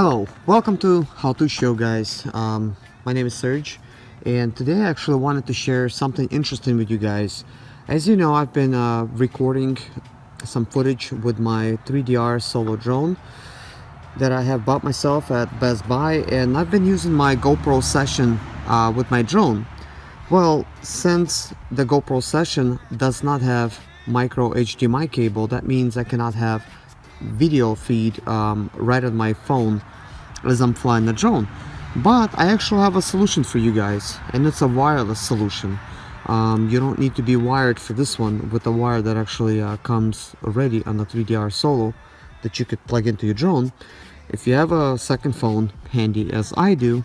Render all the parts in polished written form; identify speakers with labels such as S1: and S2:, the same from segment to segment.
S1: Hello, welcome to How To Show, guys. My name is Serge, and today I actually wanted to share something interesting with you guys. As you know, I've been recording some footage with my 3DR solo drone that I have bought myself at Best Buy, and I've been using my GoPro session with my drone. Well, since the GoPro session does not have micro HDMI cable, that means I cannot have video feed right on my phone as I'm flying the drone. But I actually have a solution for you guys, and it's a wireless solution. You don't need to be wired for this one with a wire that actually comes already on the 3DR Solo that you could plug into your drone. If you have a second phone handy, as I do,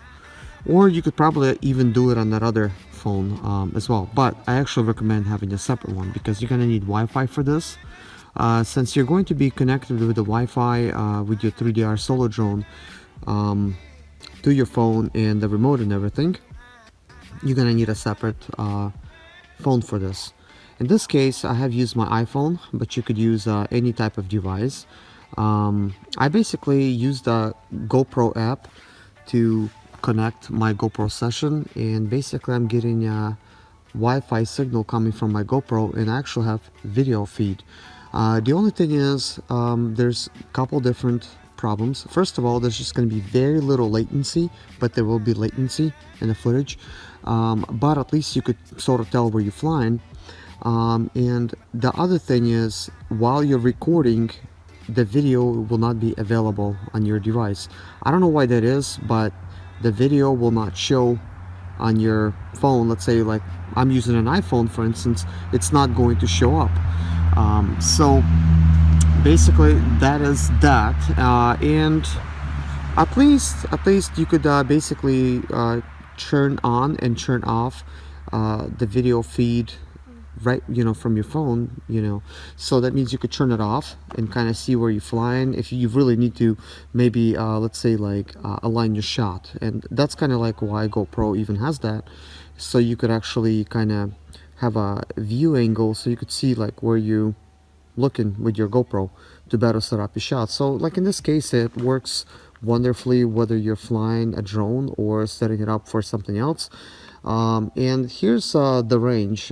S1: or you could probably even do it on that other phone as well. But I actually recommend having a separate one because you're gonna need Wi-Fi for this. Since you're going to be connected with the Wi-Fi with your 3DR Solo drone to your phone and the remote and everything, you're gonna need a separate phone for this. In this case, I have used my iPhone, but you could use any type of device. I basically used the GoPro app to connect my GoPro session, and basically I'm getting a Wi-Fi signal coming from my GoPro, and I actually have video feed. The only thing is there's a couple different problems. First of all, there's just going to be very little latency, but there will be latency in the footage, but at least you could sort of tell where you're flying. And the other thing is, while you're recording, the video will not be available on your device. I don't know why that is, but the video will not show on your phone. Let's say like I'm using an iPhone, for instance, it's not going to show up. So basically that is that, and at least you could basically turn on and turn off the video feed right, from your phone, so that means you could turn it off and kind of see where you're flying if you really need to, maybe let's say like align your shot. And that's kind of like why GoPro even has that, so you could actually kind of have a view angle so you could see like where you looking with your GoPro to better set up your shot. So like in this case, it works wonderfully whether you're flying a drone or setting it up for something else. And here's the range.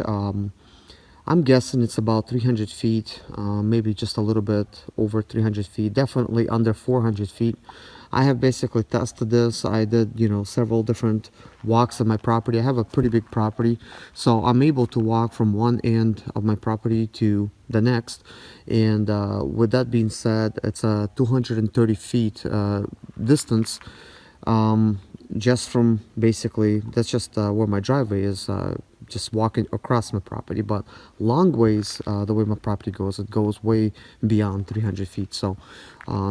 S1: I'm guessing it's about 300 feet, maybe just a little bit over 300 feet, definitely under 400 feet. I have basically tested this. I did, several different walks on my property. I have a pretty big property, so I'm able to walk from one end of my property to the next. And with that being said, it's a 230 feet distance, just from basically, that's just where my driveway is, just walking across my property. But long ways, the way my property goes, it goes way beyond 300 feet. So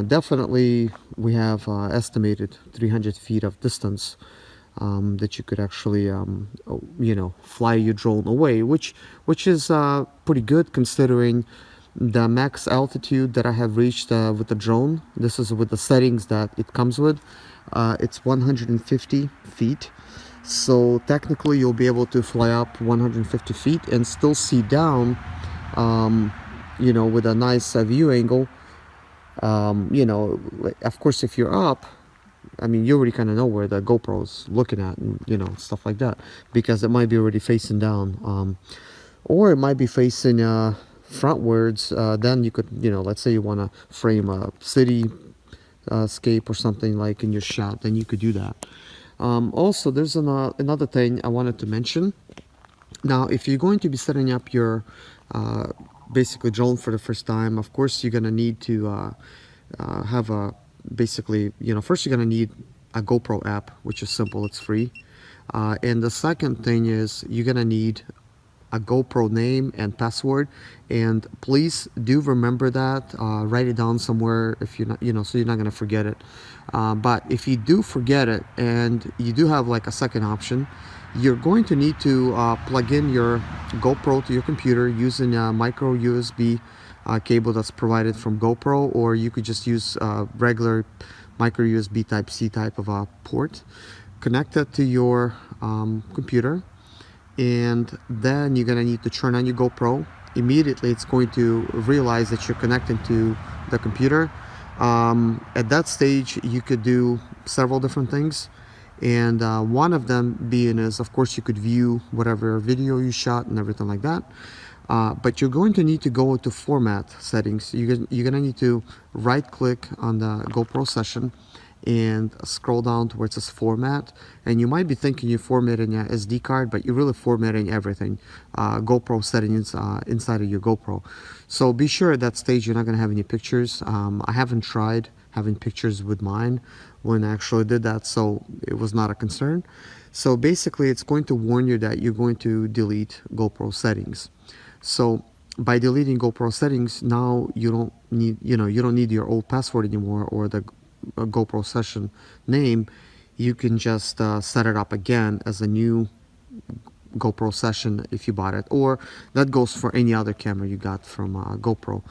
S1: definitely we have estimated 300 feet of distance that you could actually fly your drone away, which is pretty good considering the max altitude that I have reached with the drone. This is with the settings that it comes with. It's 150 feet. So technically you'll be able to fly up 150 feet and still see down, with a nice view angle. Of course, if you're up, I mean, you already kind of know where the GoPro's looking at, and stuff like that, because it might be already facing down, or it might be facing frontwards. Then you could, let's say you want to frame a city scape or something like in your shot, then you could do that. Also, there's another thing I wanted to mention. Now, if you're going to be setting up your basically drone for the first time, of course you're going to need to have a basically, first you're going to need a GoPro app, which is simple, it's free. And the second thing is you're going to need a GoPro name and password, and please do remember that. Write it down somewhere if you're not, so you're not going to forget it. But if you do forget it and you do have like a second option, you're going to need to plug in your GoPro to your computer using a micro USB cable that's provided from GoPro, or you could just use regular micro USB type C type of a port. Connect it to your computer, and then you're going to need to turn on your GoPro. Immediately it's going to realize that you're connected to the computer. At that stage, you could do several different things, and one of them being is, of course, you could view whatever video you shot and everything like that. But you're going to need to go to format settings. You're gonna need to right click on the GoPro session and scroll down to where it says format, and you might be thinking you're formatting an SD card, but you're really formatting everything, GoPro settings inside of your GoPro. So be sure at that stage you're not going to have any pictures. I haven't tried having pictures with mine when I actually did that, so it was not a concern. So basically it's going to warn you that you're going to delete GoPro settings. So by deleting GoPro settings, now you don't need, you don't need your old password anymore, or the GoPro session name. You can just set it up again as a new GoPro session if you bought it, or that goes for any other camera you got from GoPro.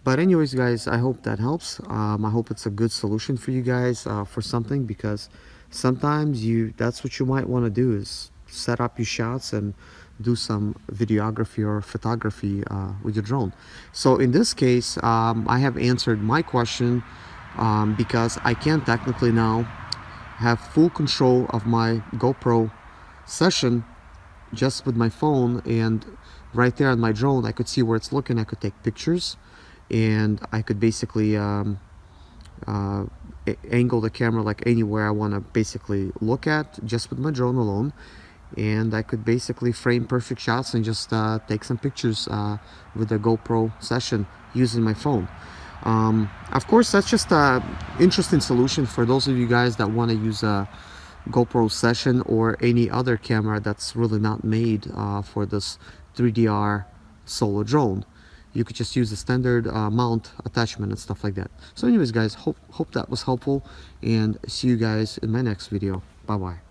S1: But anyways, guys, I hope that helps. I hope it's a good solution for you guys for something, because sometimes that's what you might want to do, is set up your shots and do some videography or photography with your drone. So in this case, I have answered my question, because I can technically now have full control of my GoPro session just with my phone, and right there on my drone I could see where it's looking. I could take pictures, and I could basically angle the camera like anywhere I want to basically look at just with my drone alone, and I could basically frame perfect shots and just take some pictures with the GoPro session using my phone. Of course, that's just an interesting solution for those of you guys that want to use a GoPro session or any other camera that's really not made for this 3DR solo drone. You could just use a standard mount attachment and stuff like that. So anyways, guys, hope that was helpful, and see you guys in my next video. Bye bye.